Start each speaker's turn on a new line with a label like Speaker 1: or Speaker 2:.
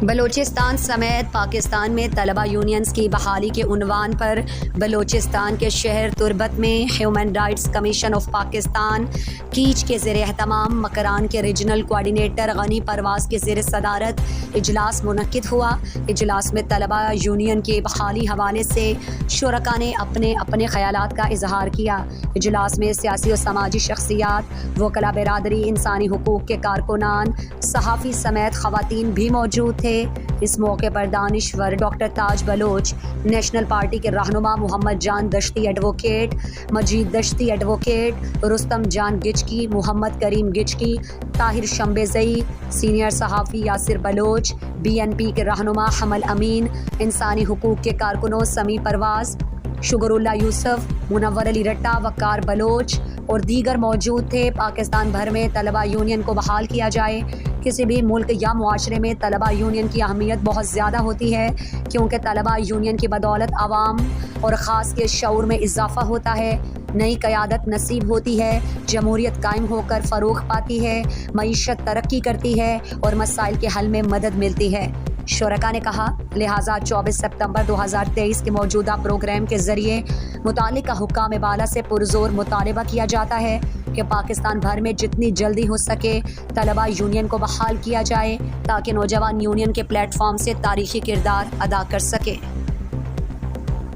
Speaker 1: بلوچستان سمیت پاکستان میں طلبہ یونینز کی بحالی کے عنوان پر بلوچستان کے شہر تربت میں human rights commission of Pakistan catch کے زیر اہتمام مکران کے ریجنل کوارڈینیٹر غنی پرواز کے زیر صدارت اجلاس منعقد ہوا۔ اجلاس میں طلبہ یونین کے بحالی حوالے سے شرکاء نے اپنے اپنے خیالات کا اظہار کیا۔ اجلاس میں سیاسی و سماجی شخصیات، وکلاء برادری، انسانی حقوق کے کارکنان، صحافی سمیت خواتین بھی موجود تھے۔ اس موقع پر دانشور doctor Taj Baloch, national party کے رہنما محمد جان دشتی ایڈوکیٹ، مجید دشتی ایڈوکیٹ، رستم جان گچکی، محمد کریم گچکی، طاہر شمبیزئی، سینئر صحافی یاسر بلوچ، BNP کے رہنما حمل امین، انسانی حقوق کے کارکنوں سمیع پرواز، شگر اللہ یوسف، منور علی رٹا، وقار بلوچ اور دیگر موجود تھے۔ پاکستان بھر میں طلبہ یونین کو بحال کیا جائے۔ کسی بھی ملک یا معاشرے میں طلبہ یونین کی اہمیت بہت زیادہ ہوتی ہے، کیونکہ طلبہ یونین کی بدولت عوام اور خاص کے شعور میں اضافہ ہوتا ہے، نئی قیادت نصیب ہوتی ہے، جمہوریت قائم ہو کر فروغ پاتی ہے، معیشت ترقی کرتی ہے اور مسائل کے حل میں مدد ملتی ہے۔ شرکاء نے کہا، لہٰذا 24 ستمبر 2023 کے موجودہ پروگرام کے ذریعے متعلقہ حکام بالا سے پرزور مطالبہ کیا جاتا ہے کہ پاکستان بھر میں جتنی جلدی ہو سکے طلبہ یونین کو بحال کیا جائے تاکہ نوجوان یونین کے پلیٹ فارم سے تاریخی کردار ادا کر سکے۔